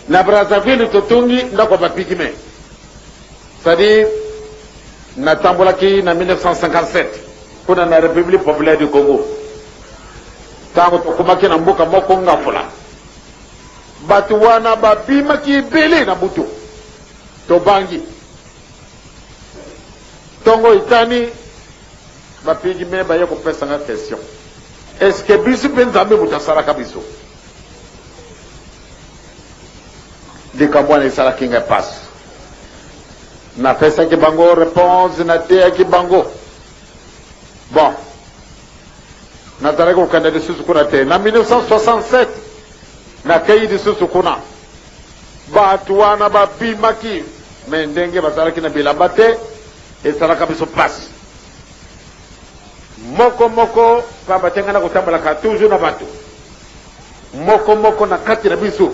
na Brazzaville totungi ndako bapigime. C'est-à-dire na tambolaki na 1957 kuna na République populaire du Congo. Tango tokomaki na mboka moko ngafula. Batu wana babimaki bele na butu. Tobangi. Tongo itani bapigime baye kopesa nga question. Est-ce que bisu penzambe mutasara kabiso? Dikabwana isara kinga passe. Na pesa ki bango réponse na te ki bango. Bon. Na tareko kanda de susukuna te. Na 1967 na kayi de susukuna. Batu wana babimaki mendenge basaraki na bilabate isara kabiso passe. Moko moko pa batenga na kutambala ka toujours na batu. Moko moko na kati na biso.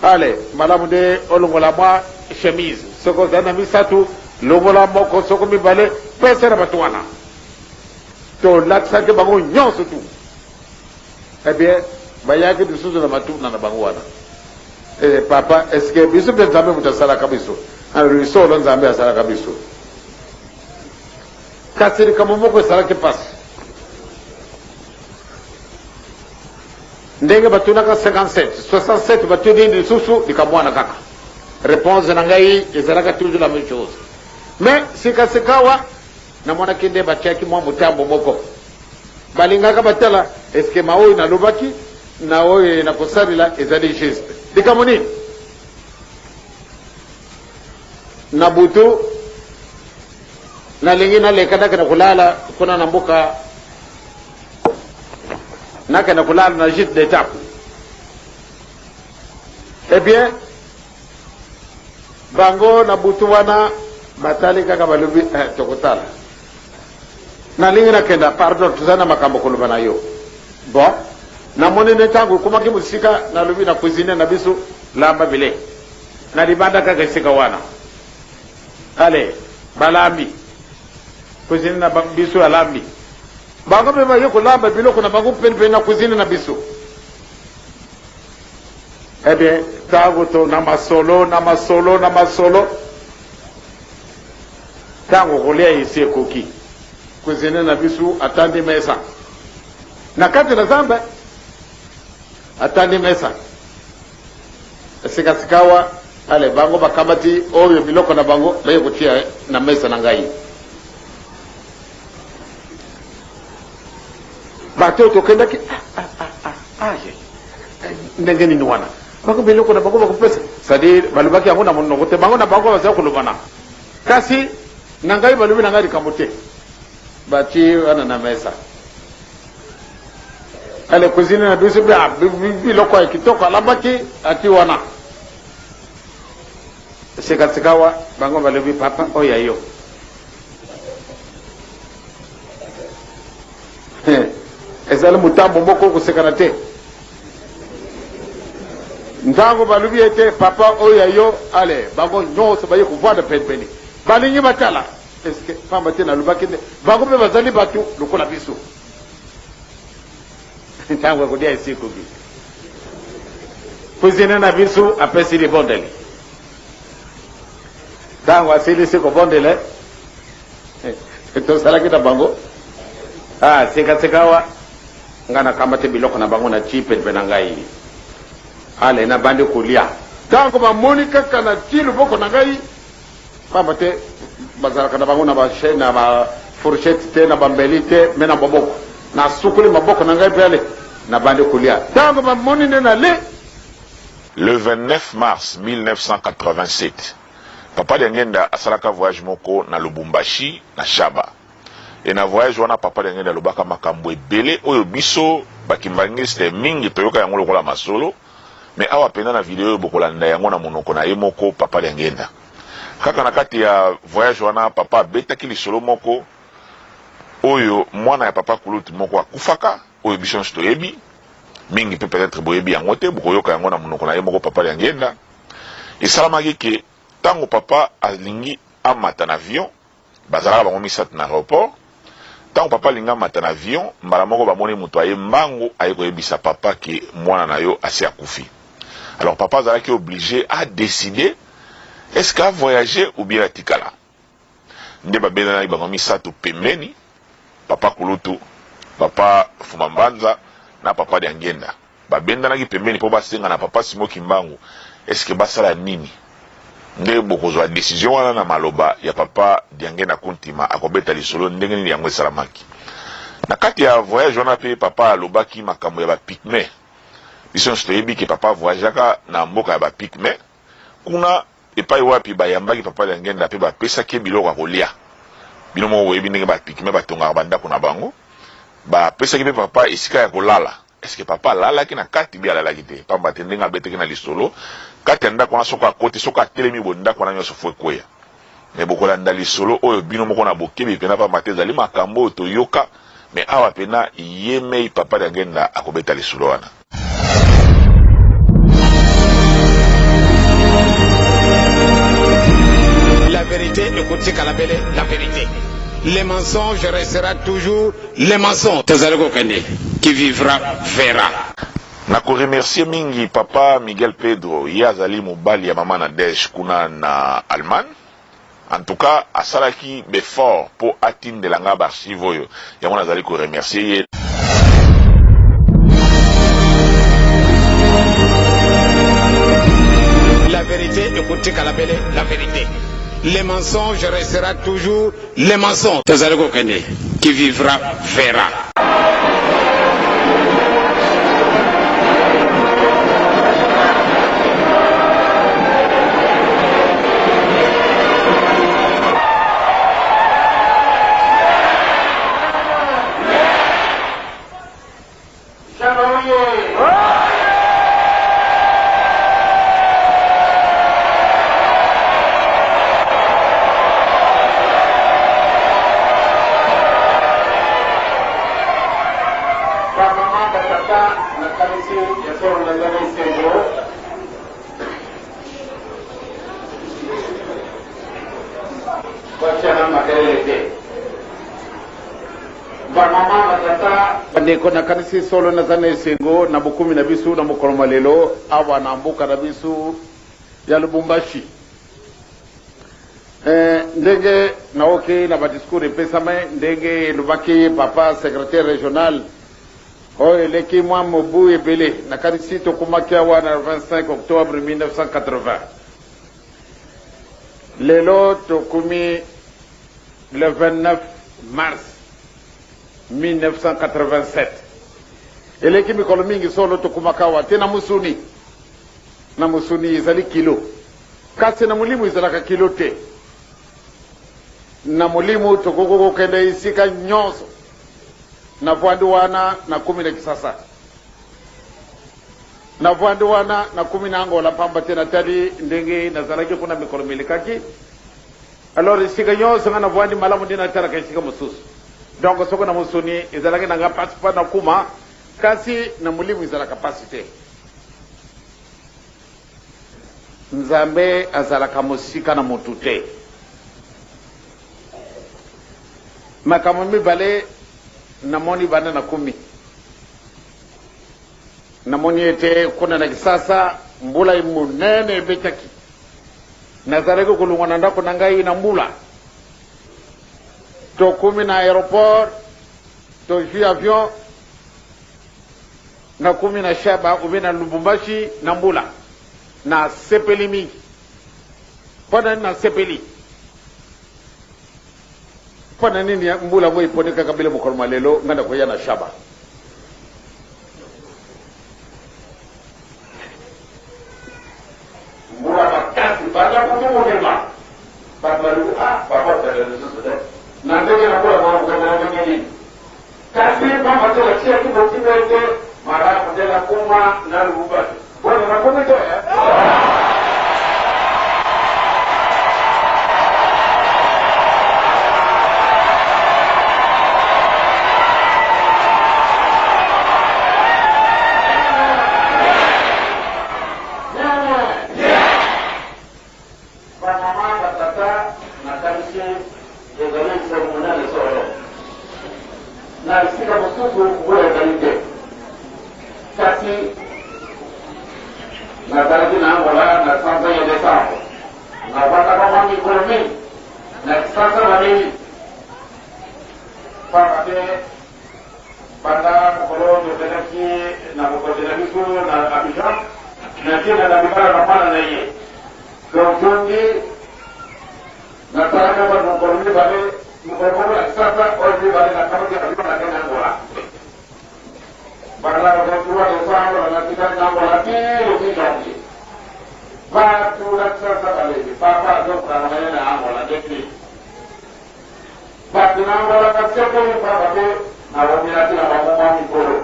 Allez, malamu de olongola mwa chemise. Soko zana misatu longola moko soko mibale pesa na batu wana. To laksa ke bango nyonso tu. Eh bien, bayaki disuzu na batu na bango wana. Papa, est-ce que biso pe nzambe mutasala kabiso? Alors solo nzambe asala kabiso. Kasiri kama moko sala ke passe. Ndenge batu naka 57, 67 batu dindi susu dikamwana kaka. Réponse nangai ezalaka toujours la même chose. Mais sikasikawa na mwana kende bachaki mwa mutambo moko. Balingaka batala est-ce que maoi na lobaki na oyo na kosalila ezali juste. Dikamoni. Na butu na lingi na lekada kana kulala kuna na mbuka na kana kulala na gîte d'étape. Eh bien bango na butu wana batali kaka balubi tokotala na lingi na kenda pardon tuzana makambo kulubana yo bon na moni ne tangu kuma kimusika na lubi na cuisine na bisu lamba bile na libanda kaka sika wana ale balambi cuisine na bisu alambi bango beba yo kulamba bilo kuna bango pen na cuisine na bisu. Eh bien, tango to namasolo. Tango kolia isi koki. Kuzine na bisu atandi mesa. Na kati na zamba atandi mesa. Sikawa ale bango bakamati oyo biloko na bango baye kutia na mesa na ngai. Bato to kenda ki ndengeni ni wana. Bako biloko na bango bako pesa. C'est-à-dire balubaki yango na monoko te bango na bango baza kulubana. Kasi nangai balubi nangai kamote. Bachi wana na mesa. Ale cuisine na bisu bia biloko ya kitoko alabaki ati wana. Sikawa bango balubi papa oya yo. Ezali mutambo moko kusekana te. Ntango balubi ete papa oya yo ale bango nyonso baye kuvoda penpeni balingi batala est-ce que pamba te na lubaki nde bango pe bazali batu lokola biso ntango kodia isiku bi kuzina na biso apesi li bondele ntango asili siko bondele to salaki na bango sekawa ngana kamate biloko na bango na chipe na ngai ale na bande kulia tango ba monika kana tilu boko na ngai pamba te bazalaka na bango na ba chaîne na ba fourchette te na bambelite mena boboko na sukuli maboko na ngai pele na bande kulia tango ba monine na le. Le 29 mars 1987 papa Liangenda asalaka voyage moko na Lubumbashi na Shaba et na voyage wana papa Liangenda lobaka makambo ebele oyo biso bakimbangiste mingi toyoka yango lokola masolo. Mais awa pena na video bokolanda yango na monoko na ye moko papa Liangenda. Kaka na kati ya voyage wana papa betaki lisolo moko oyo mwana ya papa Kulutu moko akufaka oyo biso toyebi mingi pe peut-être boyebi yango te bokoyoka yango na monoko na ye moko papa Liangenda. Esalamaki ke tango papa alingi amata na avion bazalaka bango misatu na aéroport. Tango papa alingi amata na avion mbala moko bamoni moto aye mbango aye koyebisa papa ke mwana na yo asi akufi. Alors papa est obligé à décider est-ce qu'à voyager ou bien à tikala. Nde babena ibango misato pembeni, papa Kulutu, papa Fumambanza na papa Diangenda. Babenda na ki pembeni po basenga na papa Simo Kimbangu. Est-ce que basala nini? Nde bokozwa décision wana na maloba ya papa Diangenda Kuntima akobeta lisolo ndenge nini yango esalamaki. Na kati ya voyage wana pe papa alobaki makambo ya ba pygmée. Biso ntoyebi ke papa voyageaka na mboka ya ba pygmée. Kuna epai wapi bayambaki papa Diangenda pe bapesaki biloko ya kolia. Bino mo oyebi ndenge ba pygmée batongaka bandako na bango. Bapesaki pe papa esika ya kolala. Est-ce que papa alalaki na kati bi alalaki te? Pamba te ndenge abeteki na lisolo. Kati ya ndako wana soka akote soka atelemi bo ndako wana nyonso fo ekweya. Me bokolanda lisolo oyo bino moko na bokebi pena pamba te ezali makambo oyo toyoka. Me awa pena yemei papa Diangenda akobeta lisolo wana. La vérité, écoutez qu'à la belle, la vérité. Les mensonges restera toujours les mensonges. Qui vivra verra. Nako remercier mingi papa Miguel Pedro yazali mobali ya mama Nadège kuna na Allemagne. En tout cas, asalaki befort pour atteindre la archive oyo. Yango nazali ko remercier. La vérité, écoutez qu'à la belle, la vérité. Les mensonges restera toujours les mensonges. Qui vivra verra. Kona kanisi solo na zane sengo na bukumi na bisu na mukoloma lelo awa na mbuka na bisu ya Lubumbashi. Ndenge na oke na badiscours epesame ndenge lubaki papa secrétaire régional oyo eleki mwa mobu ebele na kanisi tokumaki awa na 25 octobre 1980. Lelo tokumi le 29 mars 1987. Eleki mikolo mingi solo tokumakawa tena musuni. Na musuni izali kilo. Kasi na mulimu izalaka kilo te. Na mulimu tokoko kende isika nyonso. Na vwandu wana na 10 na Kisasa. Na vwandu wana na 10 na Angola pamba tena tali ndenge nazalaki kuna mikolo milikaki. Alors isika nyonso na vwandi malamu dina taraka isika mususu. Donc soko na musuni izalaki na ngapasipa na kuma kasi na mulimu izalaka pasite. Nzambe azalaka musika na mutute. Makambo mibale namoni bana na 10. Namoni ete kuna na Kisasa mbula imunene ebetaki. Nazareko kulungwana ndako na ngai na mbula. To 10 na aéroport, to jui avion, na 10 na Shaba, ube na Lubumbashi, na mbula, na sepeli mingi. Pwana na sepeli. Pwana nini ya mbula mwe ipoteka kabile mkoloma lelo, nganda kwa ya na Shaba. Mbula makasi, baada kutumu kema. Babalu, baba tele, na ndege na kula kwa mkabala mwingine. Kasi mama tola chia kibo kimete mara kudela kuma na Lubumbashi. Bwana na kumito nazalaki na angola na sanza ya desambre nazwaka mwa mikolo mingi na sanza babeli pamba te banda mokolo tozalaki na mokonzi na biso na abidjan natina na bibala na mwana na ye zongi nasalaka ba mokolo mibale mokolo moko na sasa oyo mibale na kamati ya biso na kena angola bakala bakontuwa desambre natikali na angola tilo mijongi batu na sasa balezi papa azokana na ye na angola depuis batu na angola kasepeli papa te na wamilaki na mamoma mikolo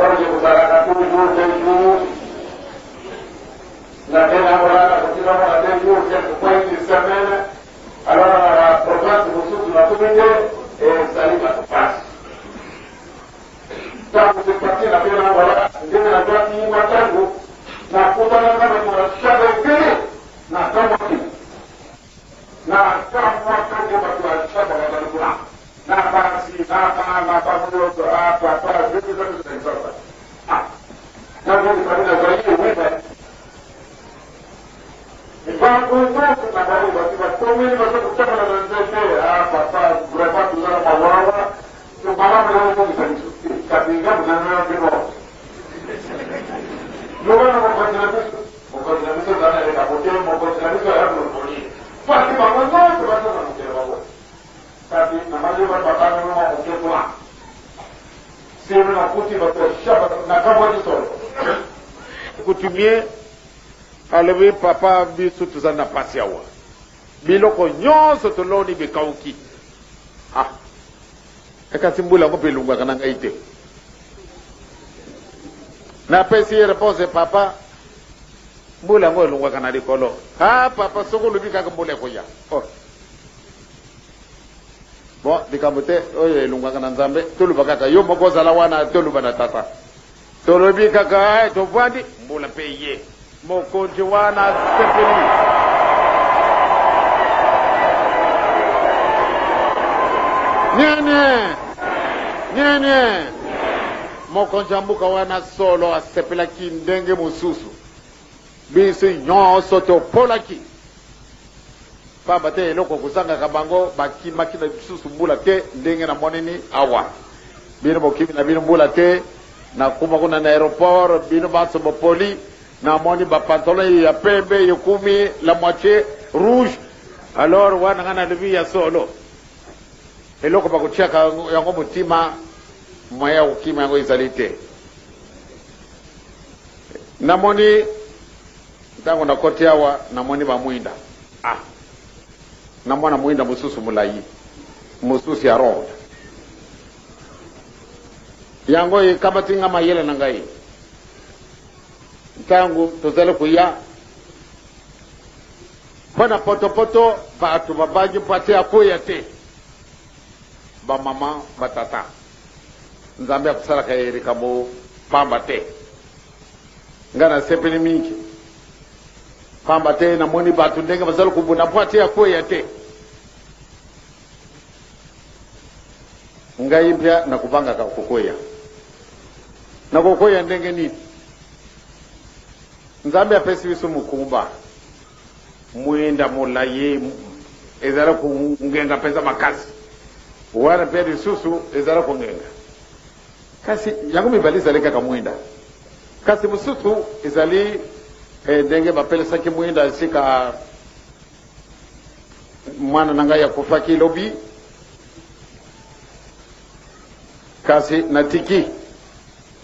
oyo kozalaka toujours deux jours na tena angola nakotikamo na deux jours quelques points de semaine alors na province mosusu nakomi te ezali bato pasi ntango sepati na tena angola ndenge nazwaki matango nakutanaka bato na shaba ebele na kamwaki na kamwakake bato ya shaba bazalukuna na basi na bamuloto papa zekizakizakizaza nakotikami nazwaki ewiba bakonzoku na bali bati bakomeli basokutamana na nzete papa vraiment tozala mawawa tomalamu naokongisa lisusi kabinga muzanaa bino lobana mokonzi na biso ezala eleka kote mokonzi na biso ayakolopoli pasi bango nyonso bazoza mokele bango kasi na mazeba bakanonoma moke kuna sino nakuti bato shaba na kamwaki solo coutumier alobi papa biso tozali na pasi awa biloko nyonso toloni bikauki ekasi mbula yango mpe elungwaka na ngai te napesi ye réponse papa mbula yango elungwaka na likolo papa soki olobi kaka mbula ekoya bon likambo te oyo elungwaka na nzambe toluba kaka yo moko ozala wana toluba na tata tolobi kaka tovandi mbula mpe ye mokonzi wana sepeli nyenye mokonzi ya mbuka wana solo asepelaki ndenge mosusu biso nyonso topolaki pamba te eloko kozangaka bango bakimaki na lisusu mbula te ndenge na moneni awa bino bokimi na bino mbula te nakuma kuna na aéroport bino baso bopoli namoni bapantalon ya pembe yekumi la moitié rouge alors wana nga nalobi ya solo eloko bakotiaka yango motima moya ya kokima yango ezali te namoni ntango nakoti awa namoni bamwinda namona mwinda mosusu molai mosusu ya ronde yango ekamatinga mayele na ngai ntango tozali koya mpona potopoto bato babangi mpate akoya te bamama batata nzambe akosalaka ye likambo pamba te nga nasepeli mingi pamba te namoni bato ndenge bazali kobunda mpate akoya te ngai mpya nakubangaka kokoya ndenge nini nzambe apesi biso mokumba mwenda molayi ezala kungenga mpenza makasi wana mpe lisusu ezala kungenga kasi yango mibali ezali kaka mwenda kasi mosusu ezali ndenge bapelesaki mwenda esika mwana na ngai akufaki lobi kasi natiki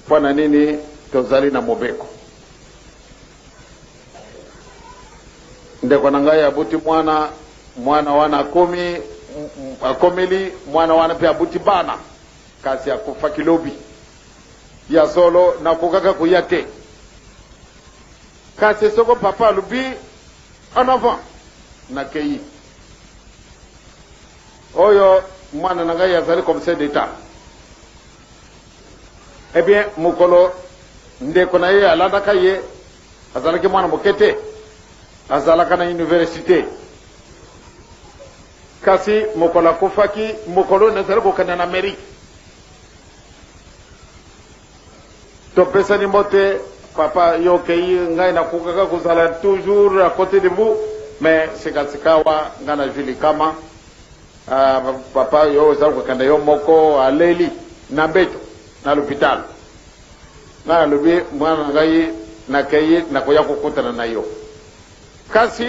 mpona nini tozali na mobeko ndeko na ngai abuti mwana wana akomeli mwana wana mpe abuti bana kasi akufaki lobi ya solo nakokaka koya te kasi soko papa alobi en avant nakei oyo mwana na ngai azali commissaire d'état bien mokolo ndeko na ye alandaka ye azalaki mwana moke te azalaka na université kasi mokolo akufaki mokolo nazali kokende na Amerike topesani mbote papa yo kei ngai na kukaka kuzala toujours à côté de vous mais sikasikawa ngana juli kama papa yo za kukanda yo moko aleli na beto na l'hôpital na lubi mwana ngai na kei na koya kukutana na yo kasi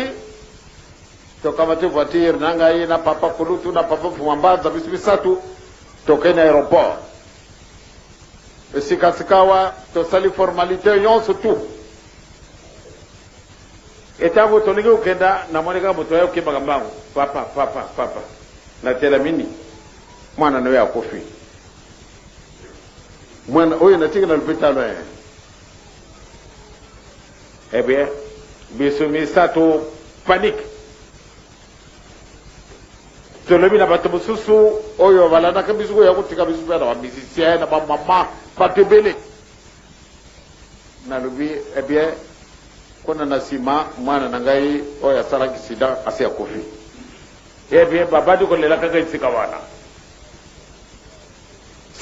tokamati voiture na ngai na papa kulutu na papa fumambaza bisatu tokena aéroport sikasikawa tosali formalité yonso tu etango tolingi ukenda na moneka moto ya ukimba mbangu papa na tela mini mwana nawe akofi mwana oyo natika na l'hôpital bien bisumi sato panique tolobi na bato mosusu oyo balandaka biso ya kotika biso na bamusicien na bamama bato ebele nalobi bien kona na nsima mwana na ngai oyo asalaki sida asi akofi bien babadi kolela kaka esika wana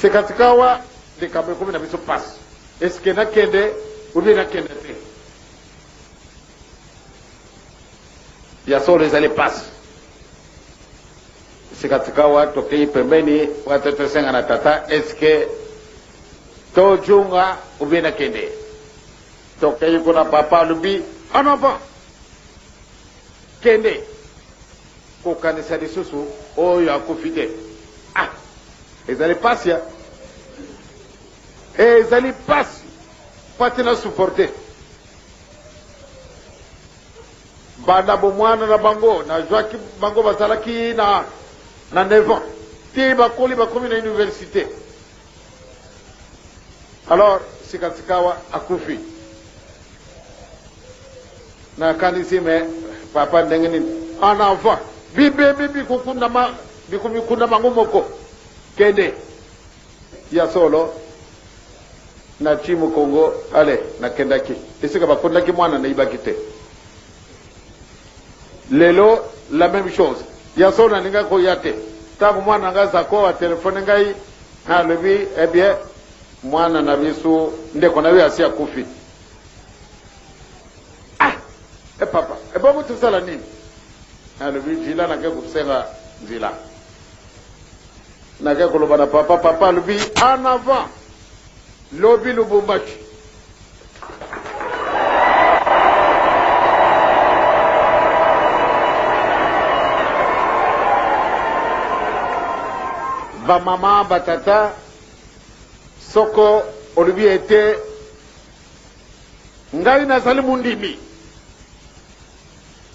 sikasikawa likambo ekomi na biso pasi eske nakende obi nakende te ya solo ezali pasi sikasikawa tokei pembeni wakatotosenga na tata eske tojunga obi nakende tokei kuna papa alobi anava kende kokanisa lisusu oyo akufi te ezali pasi ya ezali pasi pati na supporte banda bomwana na bango na joaki bango bazalaki na 9 ans ti bakoli bakomi na université alors sikasikawa akufi na kanisi me papa ndenge nini en enfant bibi bikunda bango moko kende ya solo na chimu Kongo ale na kendaki isika bakondaki mwana na ibaki te lelo la même chose ya solo ninga ko yate tabu mwana ngaza ko wa telefone ngai na lebi bien mwana na bisu ndeko na we asia kufi papa bongo tusala nini na lebi jila na ke kusenga nzila na ke koloba na papa lebi en avant lobi Lubumbashi ba mama batata soko olubi ete ngai nazali mundimi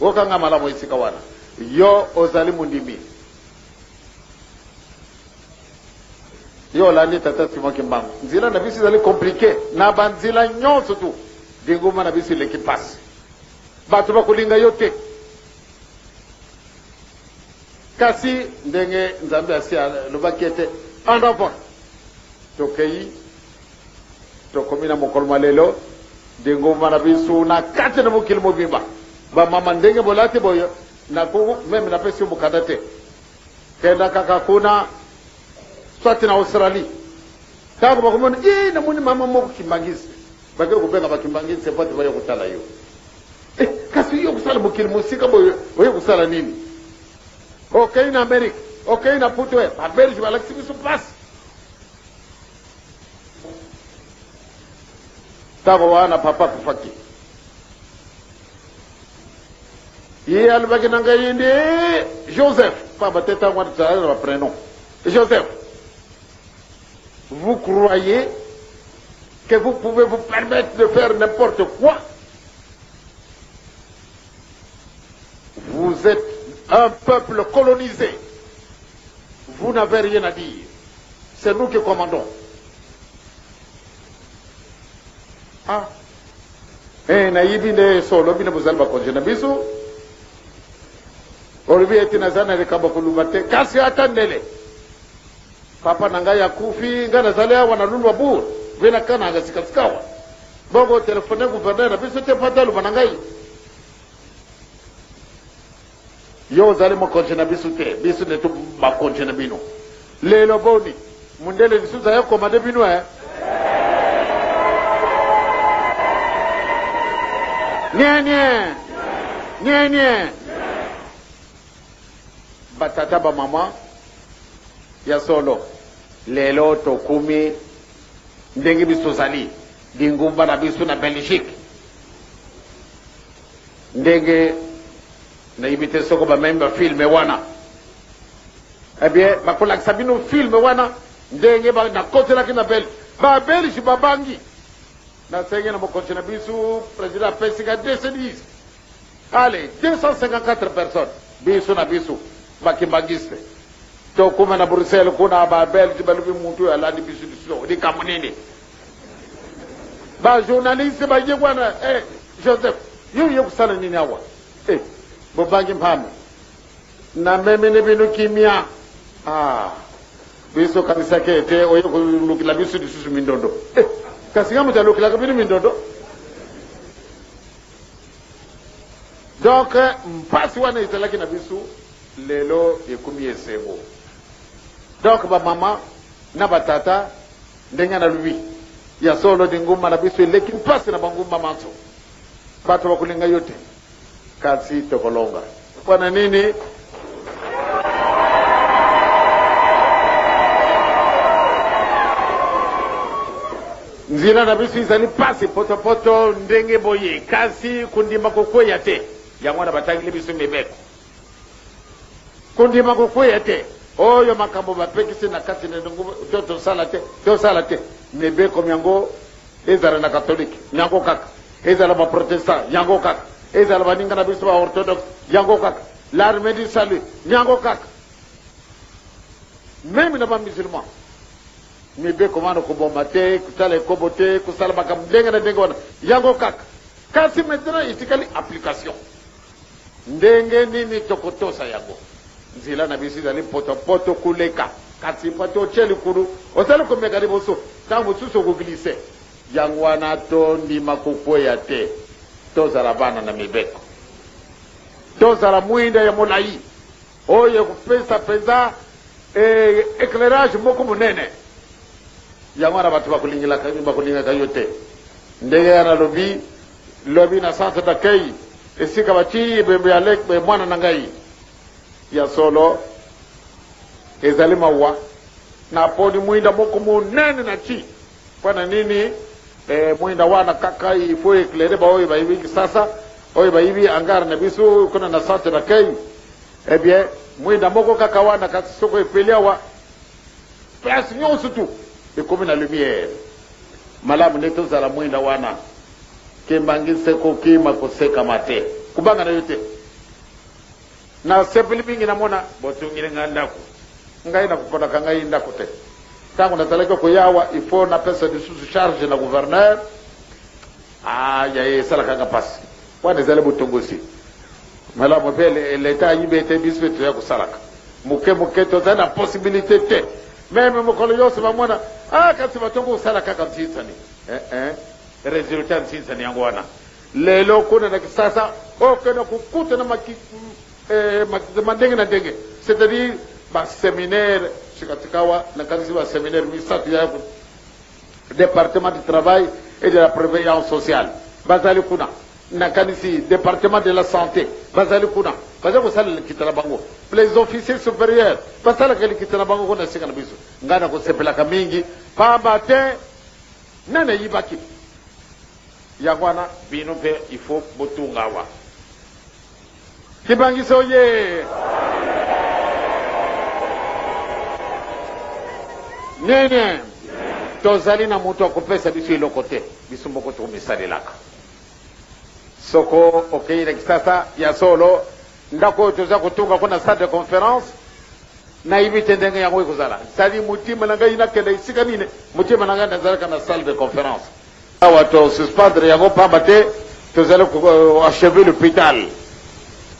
okanga malamu isika wana yo ozali mundimi yo landi tata simoki mbangu nzila na bisi zali compliqué na banzila nyonso tu dinguma na bisi leki pasi bato bakulinga yo te kasi ndenge nzambe asi alobaki ete en avant tokei tokomi na mokolo malelo dinguma na biso na kati na mokili mobimba bamama ndenge bolati boyo nakuku meme napesi mokanda te kenda kaka kuna swati na Australie tako bakomona namoni mama moko kimbangisi bake kubenga bakimbangisi sepati bayo kutala yo kasi yo kusala mokili musika boyo oyo kusala nini okay na America okay na putwe ba Belgium alaksi biso pass tako wana papa kufaki ye albaki nanga yinde Joseph papa teta ngwa tsala na prénom Joseph. Vous croyez que vous pouvez vous permettre de faire n'importe quoi? Vous êtes un peuple colonisé. Vous n'avez rien à dire. C'est nous qui commandons. Naïbi ne solo bina buzalba konjena bisu. Olivi etina zana de kabakulumate kasi atandele. Papa nanga ya kufi ngana zalea wanalulwa buru vena kana angasikasikawa bongo telefone gouverneur biso te patalu banangai yo zale mo konjena biso te biso ne to ba konjena bino lelo boni mundele biso za ya komande bino nye batata ba mama ya solo lelo tokumi ndenge biso zali dingumba na biso na Belgique ndenge na ibite soko ba memba filme wana bien bakolakisa bino filme wana ndenge na kotelaki na Belgique babangi na senge na mokonzi na biso président apesika 210 allez 254 personnes biso na biso bakimbangiste tokuma na Bruxelles kuna ba Belgique balubi muntu alandi biso diso di kamunini ba journaliste ba yegwana Joseph yo kusala nini hawa bobangi mpame na meme ne bino kimia biso kabisa kete oyo kulukila biso disusu mindondo kasi kama utalukila kabini mindondo donc mpasi wana italaki na biso lelo ekumi esebo donc ba mama na batata ndenge na lubi ya solo dinguma na biso eleki mpasi na banguma manso bato bakulinga yote kasi tokolonga kwa nini nzira na biso izali pasi potopoto ndenge boye kasi kundima kokweya te yango na batangili biso mibeko kundima kokweya te oyo makambo bapekisi na kati na ndungu tosala te mibeko yango ezala na katolike yango kaka ezala ba protestant yango kaka ezala baninga na biso ba orthodoxe yango kaka l'armée du salut yango kaka même na ba musulman mibeko mano kubomba te kusala ekobo te kusala makambo ndenge na ndenge wana yango kaka kasi maintenant itikali application ndenge nini tokotosa yango nzila na biso ezali potopoto kuleka kasi pato cheli kuru osala komeka liboso ntango mosusu okoglise yango wana tondima kokweya te tozala bana na mibeko tozala mwinda ya molai oyo ekopesa mpenza éclairage moko monene yango wana bato bakolingaka yo te ndenge yana lobi na centre d'accueil esika bati mwana na ngai ya solo ezali mawa na poni mwinda moko monene na chi mpona nini mwinda wana kaka ifo éclairé baoyo bayibi sasa oyo bayibi angara na biso kuna na centre d'accueil bien mwinda moko kaka wana kasi soko epeli awa place nyonso tu ekomi na lumière malamu nde tozala mwinda wana kembangise kokima kosekama te kubanga na yo te na sepeli mingi namona botungile nga ndako ngai nakupondaka ngai ndako te ntango nazalaki koyawa ifo napesa lisusu charge na gouverneur yaye esalakanga mpasi wana ezali botongosi malamu mpe leta ayibi ete biso mpe toya kosalaka moke tozali na possibilité te meme mokolo yonso bamona kasi batongo osala kaka nsinsani resultat nsinsani yango wana lelo kuna na kisasa okenda kukuta na mandenge na ndenge c'est-à-dire baséminaire sikatikawa na kanisi baséminaire misatu ya département du travail et de la prévoyance sociale bazali kuna na kanisi département de la santé bazali kuna bazali kosala kitala bango les officiers supérieurs basala kitala bango kuna sika na biso ngana kosepelaka mingi pamba te nane yibaki yango wana bino mpe il faut botunga awa kibangisa oye nene tozali na moto akopesa biso eloko te biso moko tokomisalelaka soko okei na kisasa ya solo ndako oyo toza kotunga kuna salle de conférence nayibi te ndenge yango ekozala sali motima na ngai nakenda esika nini motima na ngai nazalaka na salle de conférence awa tosuspendre yango pamba te tozali achever l'hôpital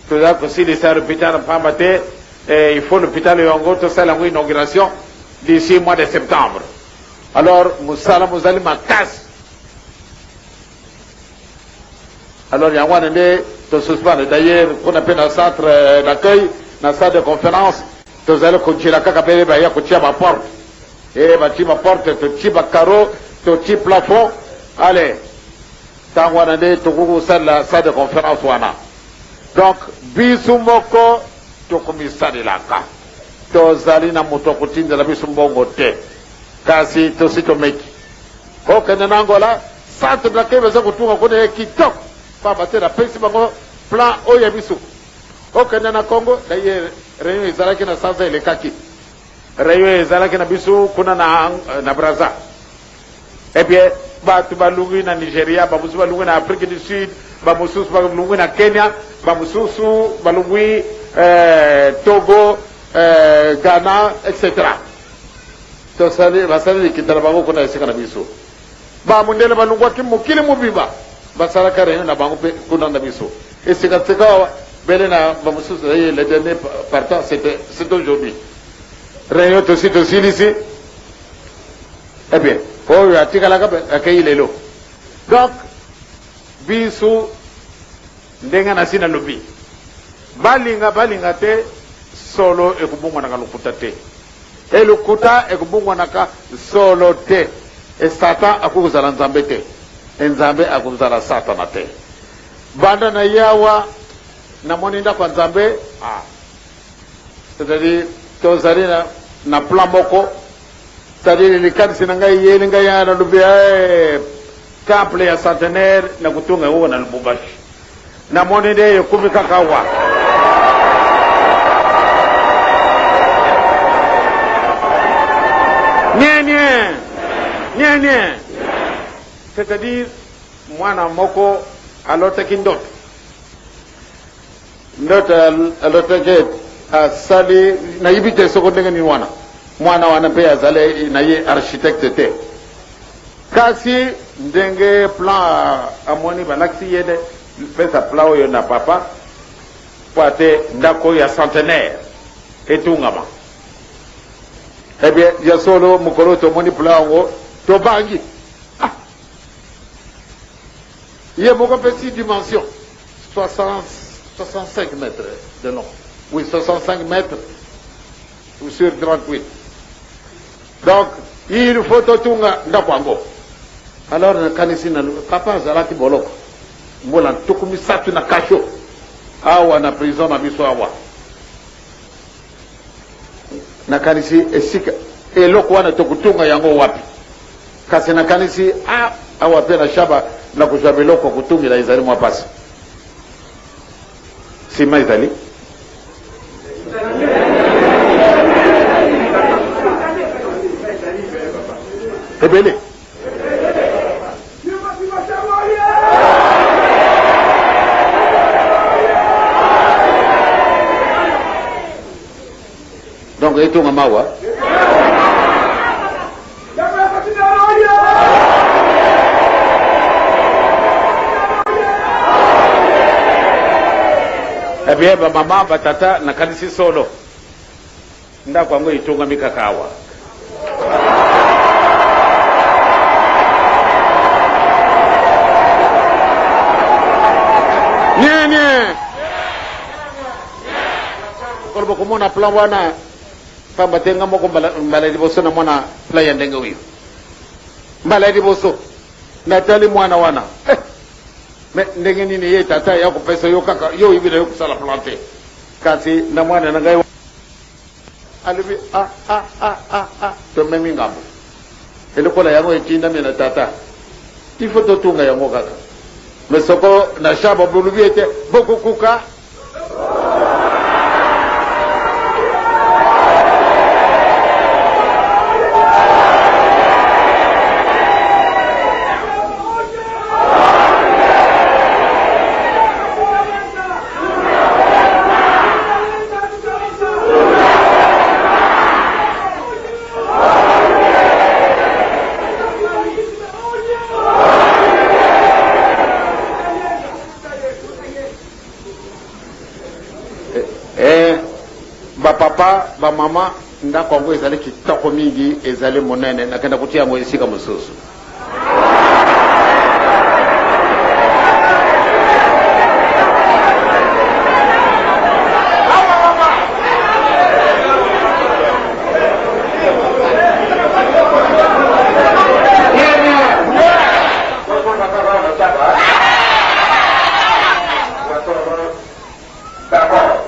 tozali kosilisa l'hôpital pamba te il faut l'hôpital yango tosala yango inauguration d'ici mois de septembre alors mosala mozali makasi alors yango wana nde tosuspendre d'ailleurs kuna mpe na centre d'accueil na salle de conférence tozali kotiela kaka mpe baya kotia baporte bati baporte toti bacaro toti plafond allez ntango wana nde tokokosalela salle de conférence wana. Donc biso moko tokomisalelaka, tozali na moto akotindela biso mbongo te, kasi tosi tomeki okende na Angola. Centre na kebe za kutunga kone kitoko pamba te napesi bango plan oyo ya biso. Okende na Congo na ye réunion ezalaki na sanza elekaki, réunion ezalaki na biso kuna na Brazza. Et bien batu balungi na Nigeria, bamusu balungi na Afrique du Sud, bamususu balungi na Kenya, bamususu balungi Togo, Ghana, etc. Tosali basali likitala bango kuna esika na biso. Bamundele balungwaki mukili mubiba basalaka réunion na bango pe kuna na biso. Esika tseka bele na bamususu le dernier partant c'est aujourd'hui. Réunion tosi ici. Eh bien, oyo atikalaka akayi lelo. Donc biso ndenga na sina lobi balinga te solo ekubungwa na lokuta te, elokuta ekubungwa na solo te. E Satan akuzala nzambe te, nzambe akuzala Satana te. Banda na yawa na moninda kwa nzambe c'est-à-dire tozali na plan moko, c'est-à-dire likanisi na ngai yeli ngai ya na lubia temple ya centenaire na kutunga huo na Lubumbashi na moninde yekumi kakawa. Nye c'est-à-dire mwana moko alotaki ndoto alotaki asali na yibite soko ndenge ni mwana wana pe azale na ye architecte te, kasi ndenge plan amoni balakisi yede pesa plan oyo na papa poate ndako ya centenaire etungama. Eh bien ya solo mukolo tomoni plan ngo to bangi ye moko pe 6 dimensions 65 mètres de long, oui 65 mètres sur 38. Donc il faut totunga ndakwango. Alors kanisi na papa azalaki boloko mbola tokumi satu na kasho awa na prison na biso awa na kanisi esika eloko wana tokutunga yango wapi, kasi na kanisi awa pe na shaba na kuzwa biloko kutungira izali mwa pasi sima izali ebele donc etunga mawa ebye bamama batata na kanisi solo ndakwango itunga mikakawa. Nye kolbo kumona plan wana pamba tenga moko mbala diboso na mwana plan ya ndenge wiyo mbala diboso natali mwana wana me ndenge nini ye tata ya kupesa yo kaka yo ibida yo kusala plante kasi na mwana na ngai alibi to memi ngambo elikola yango etinda mena tata ifo to tunga yango kaka mesoko na shaba bulubi ete boko kuka papa ba mama ndako yango ezali kitoko mingi, ezali monene nakenda kutia yango esika mosusu. D'accord.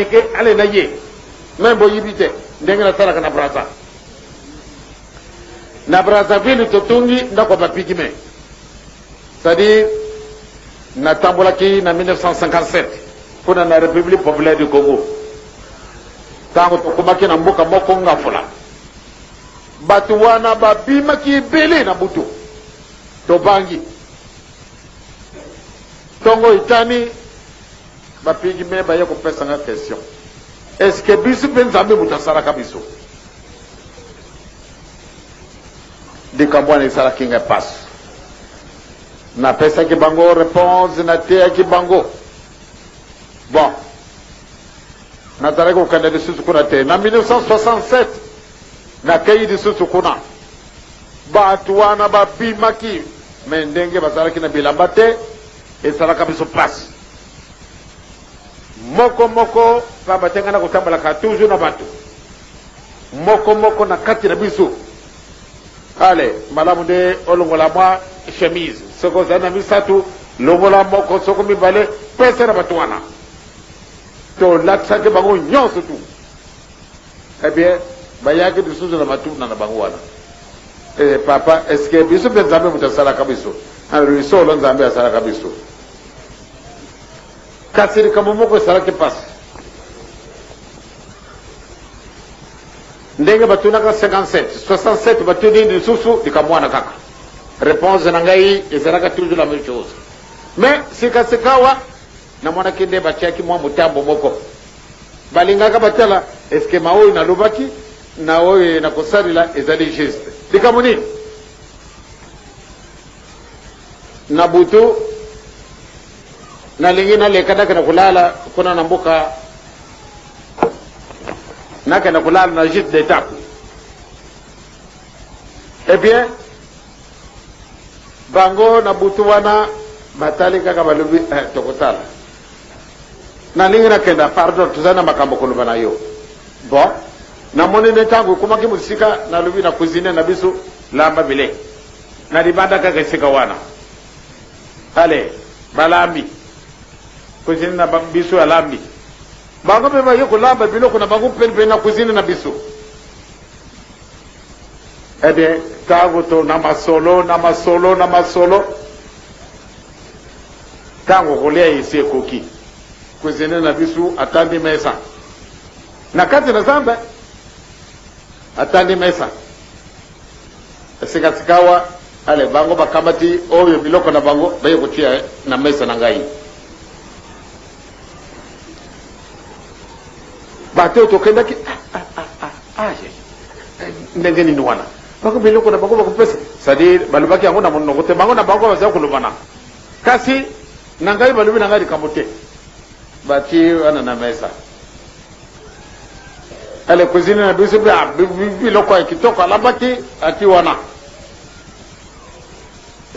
Tike ale na ye même bo yibite ndenge na sala kana brasa na Brazzaville totungi ndako bapigime c'est-à-dire na tambolaki na 1957 kuna na République populaire du Congo tango tokomaki na mboka moko ngafula batu wana babimaki bele na butu tobangi tongo itani bapigime baye kopesa nga question est-ce que biso mpe nzambe moto asalaka biso likambo wana esalaki nga pasi napesaki bango réponse nateyaki bango bon nazalaki kokende lisusu kuna te na 1967 nakei lisusu kuna bato wana babimaki me ndenge bazalaki na bilamba te esalaka biso pasi moko moko babatengana kotambolaka toujours na bato moko moko na kati na biso ale malamu nde olongola mwa chemise soko ozali na misato longola moko soko mibale pesa na bato wana tolatisaki bango nyonso tu ebien bayaki lisusu na matuna na bango wana papa est ce que biso mpe nzambe moto asalaka biso risolo nzambe asalaka biso kasi likambo moko esalaki pasi ndenge batunaka 57 67 batuni lisusu likambo wana kaka réponse na ngai ezalaka toujours la même chose mais sikasikawa namonaki nde batiaki mwa motambo moko balingaka batala eske maoyo nalobaki na oyo nakosalila ezali juste likambo nini na butu nalingi naleka nakenda kulala kuna na mboka nakenda kulala na gîte d'état eh bien bango na butu wana batali kaka balobi tokotala nalingi nakenda pardon tuzana makambo koloba na yo bon namoni ne ntango ekomaki mosika nalobi na cuisine na biso lamba bile na libanda kaka esika wana ale balambi cuisine na biso ya lambi bango mpe baye kolamba biloko na bango mpene na cuisine na biso ede ntango to na masolo na masolo na masolo ntango kolia esi ekoki cuisine na biso atandi mesa na kati na zamba atandi mesa esikasikawa ale bango bakamati oyo biloko na bango baye kotia na mesa na ngai bato tokendaki ndenge nini wana bako biloko na bango bakopesa c'est-à-dire balobaki yango na monoko te bango na bango bazala kolobana kasi na ngai balobi na ngai likambo te bati wana na mesa ale cuisine na biso biloko ya kitoko alambaki ati wana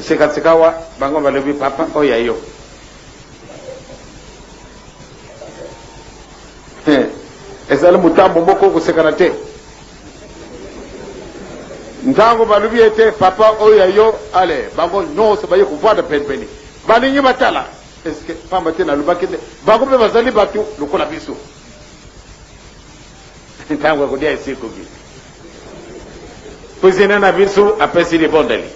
sikasikawa bango balobi papa oyo ayo ezali motambo moko kosekana te ntango balobi ete papa oyo ayo ale bango nyonso baye kovwanda penipeni balingi batala est-ce que pamba te na lobaki te bango mpe bazali bato lokola biso ntango akodia esikoki président na biso apesi libondeli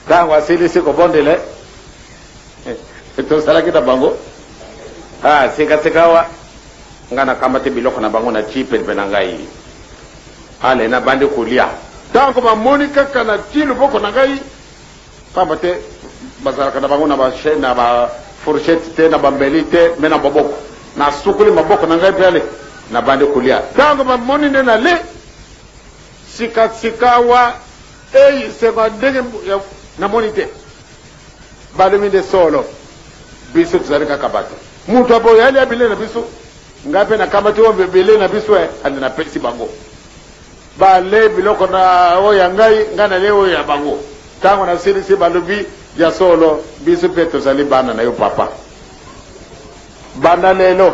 ntango asilisi kobondele tosalaki na bango sekaseka awa nga nakamba te biloko na bango na ti penipe na ngai ale nabandi kolia ntango bamoni kaka na ti loboko na ngai pamba te bazalaka na bango na bafourchette te na bambeli te me na maboko nasukuli maboko na ngai mpe ale nabandi kolia ntango bamoni nde na le sikasika awa eyisenga ndenge namoni te balobi nde solo biso tozali kaka bato mutu aboyo ali abile na biso ngai mpe nakamba te oyo bele na biso ali napesi bango bale biloko na oyo ya ngai nale oyo ya bango ntango nasilisi balobi ya solo biso mpe tozali bana na yo papa banda lelo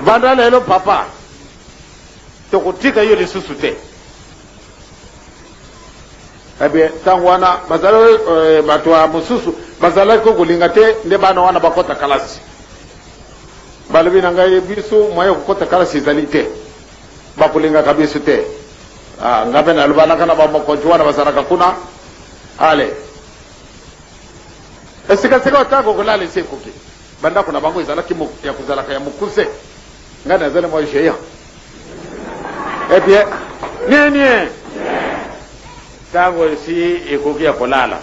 banda lelo papa tokotika yo lisusu te ebe ntango wana bazali bato ya mosusu bazalaki kokolinga te nde bana wana bakota kalasi balobi na ngai biso moye kokota kalasi ezali te bakolingaka biso te nga mpe nalobanaka na bamokonzi wana bazalaka kuna ale esikasika otako kolala esi ekoki bandako na bango ezalaki ya kozalaka ya mokuse ngai nazali mwa géant ebie nini ntango esi ekoki ya kolala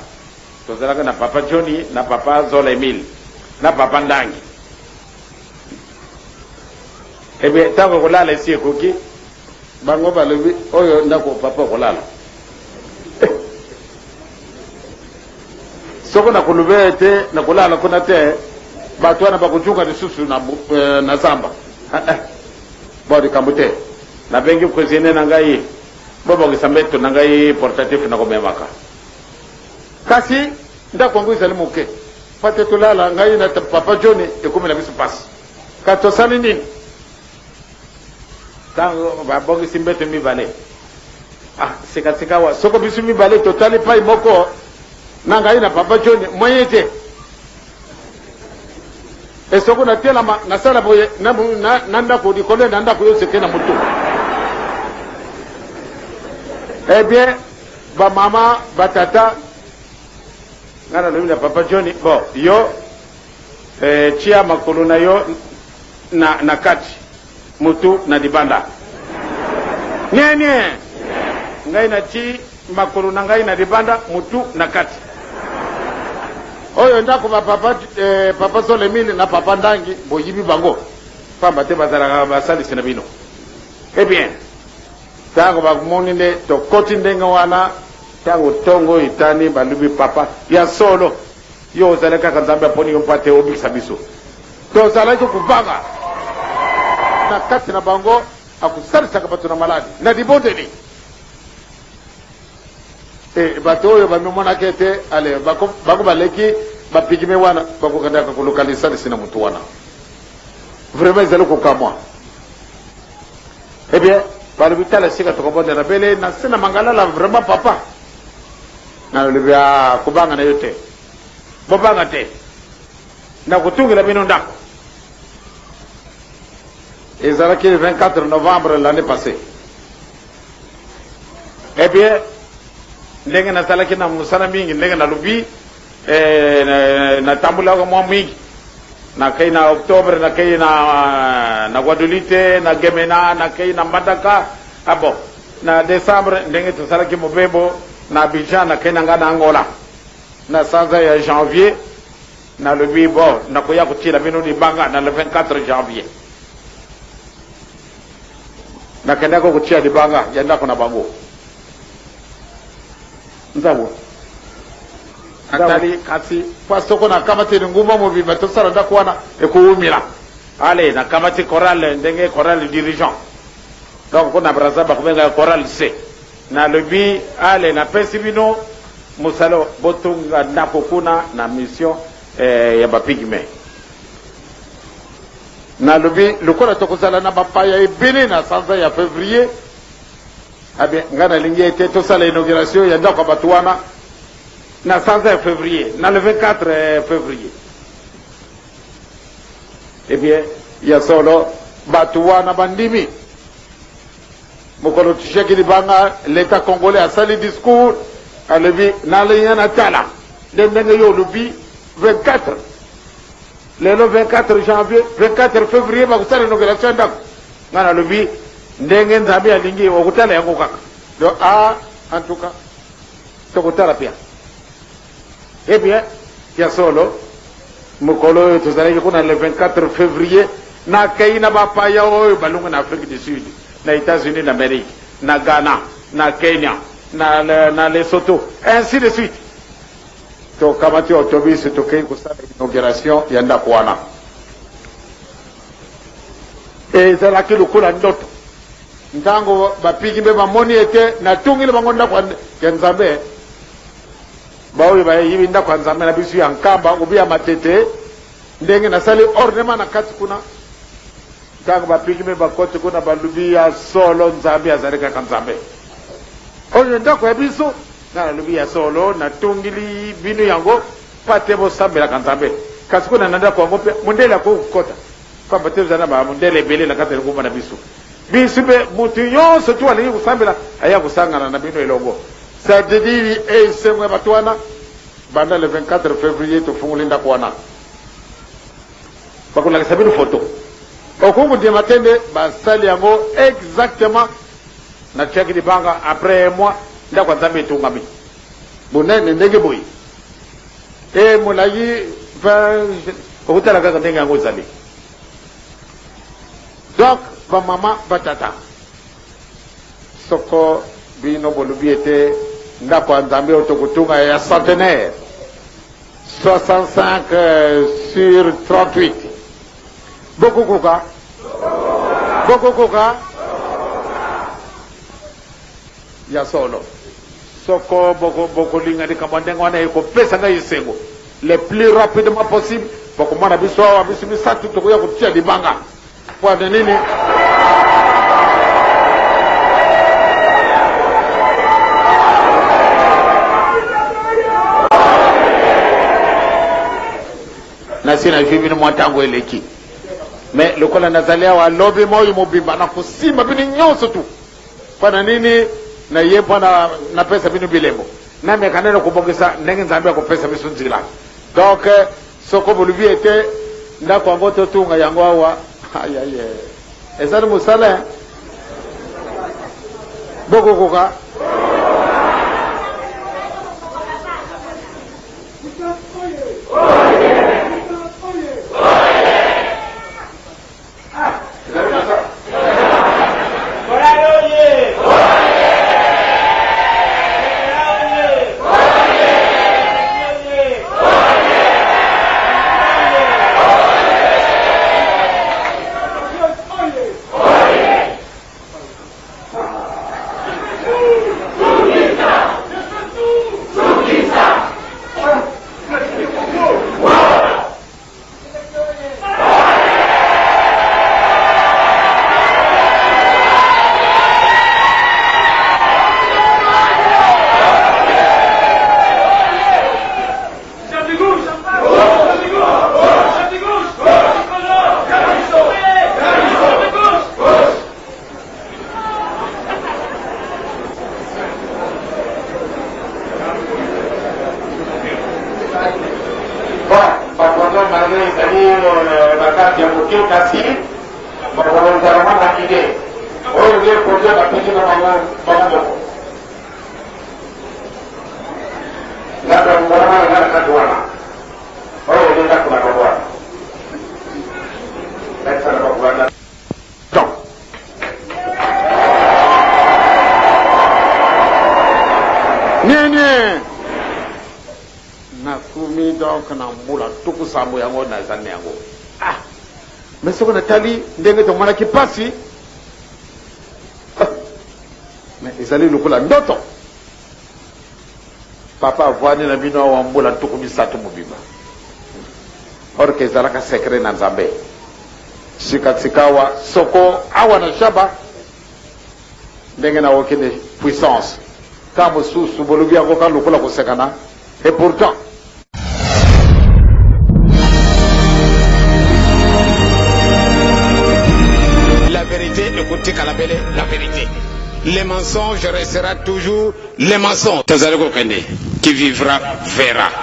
tozalaka na papa Johnny na papa Zola Emile na papa Ndangi ebie ntango kolala esi ekoki bango balobi oyo ndako papa kolala soko na kolube te na kolala kuna te bato wana bakochunga lisusu na zamba bodi kambo te nabengi président na ngai bobongisa mbeto na ngai portatif na komemaka kasi ndako yango ezali moke pate tolala ngai na papa Johnny ekomela biso pasi kasi tosali nini ntango babongisi mbeto mibale sikasika wa soko biso mibale totali pai moko na ngai na papa Johnny moye te esoko natelama nasala boye na ndako likolo na ndako yo seke na motu bien bamama batata nga nalobi na papa Johnny bon yo tia makolo na yo na kati motu na libanda nye ngai na ti makolo na ngai na libanda motu na kati oyo ndako papa Zola Emile na papa Ndangi boyibi bango pamba te bazalaka basalisi na bino bien ntango bamoni nde tokoti ndenge wana ntango ntongo itani balubi papa ya solo yo ozali kaka nzambe aponi yo mpa te obikisa biso tozalaki kubanga na kati na bango akusalisaka bato na maladi na libondeli bato oyo bamimonaki ete ale bango baleki bapigime wana bakokendaka kolokalisa lisi na motu wana vraiment ezali kokamwa bien balobi tala sika tokobondela bele na se na mangalala vraiment papa nalobi kubanga na yo te bobanga te nakotungela bino ndako ezalaki le 24 novembre l'année passée bien ndenge nasalaki na mosala mingi ndenge nalobi natambulaka mwa mwingi nakei na octobre nakei na Guadeloupe na Gemena nakei na Mbandaka bon na décembre ndenge tosalaki mobembo na Abidjan nakei na nga na Angola na sanza ya janvier nalobi bon nakoya kotila bino libanga na le 24 janvier nakendaka kotia libanga ya ndako na bango nzabo atali kasi pasoko na kamati nguma mobimba tosala ndako wana ekuumila ale na kamati chorale ndenge chorale dirigeant donc kuna braza bakubenga chorale C na lobi ale na pesi bino musalo botunga ndako kuna na mission ya bapigme na lobi lokola tokozala na bapaya ebele na sanza ya février abe ngana lingi ete to sala inauguration ya ndako batuana na 5 février na le 24 février. Eh bien ya solo batuana bandimi mokolo tsheki libanga l'état congolais a sali discours a levi na le yana tala ndenge yo lubi 24 le 24 janvier 24 février ba kusala inauguration ndako ngana lubi ndenge nzambe alingi okutala yango kaka do en tout cas tokutala pia. Eh bien ya solo mokolo tozalaki kuna le 24 février na kaina bapaya oyo balungu na Afrique du Sud na États-Unis d'Amérique na Ghana na Kenya na Lesotho ainsi de suite to kamati autobus tokei kusala inauguration ya ndako wana ezalaki lokola ndoto ntango bapiki mpe bamoni ete natungili bango ndako ya nzambe baoyo bayibi ndako ya nzambe na biso ya nkamba obi ya matete ndenge nasali ornement na kati kuna ntango bapiki mpe bakoti kuna balubi ya solo nzambe azali kaka nzambe oyo ndako ya biso nga nalobi ya solo natungili bino yango pa te bosambelaka nzambe kasi kuna na ndako yango mpe mondele akokokota pamba te ozala na bamondele ebele na kati ya lingumba na biso biso mpe mutu nyonso tu alingi kosambela aya kosangana na bino elongo c'est-à-dire esengo ya bato wana banda le 24 février tofunguli ndako wana bakolakisa bino foto okokundima tende basali yango exactement na tiaki libanga après moi ndako ya nzambe etungami bonene ndenge boyi e molai okutala kaka ndenge yango ezali. Donc bamama batata soko bino bolubi ete ndako ya nzambe oyo tokutunga ya centenaire 65 sur 38 bokokoka ya solo soko bokolinga likambo ndenge wana ekopesa ngai esengo le plus rapidement possible bokomona biso awa biso misatu tokoya kotia libanga pwana nini nasi na jwi bino mwa ntango eleki me lokola nazali awa lobi moyo mobimba na kosimba bino nyonso tu pwana nini na ye mpona napesa bino bilembo nameka nene kobongisa ndenge nzambe akopesa biso nzela. Donc soko bolubi ete ndako yango totunga yango awa ayaye ezali mosala bokokoka sambo yango na zanne yango mais soko na tali ndenge to mwana kipasi mais ezali lokola ndoto papa avwani na bino wa mbula ntuku misatu mobimba or ke ezalaka secret na nzambe sikatsikawa soko awa na shaba ndenge na okende puissance ka mosusu bolobi yango ka lokola kosekana et pourtant la vérité écoutez Kalabele, la vérité. Les mensonges restera toujours les mensonges. Qui vivra verra.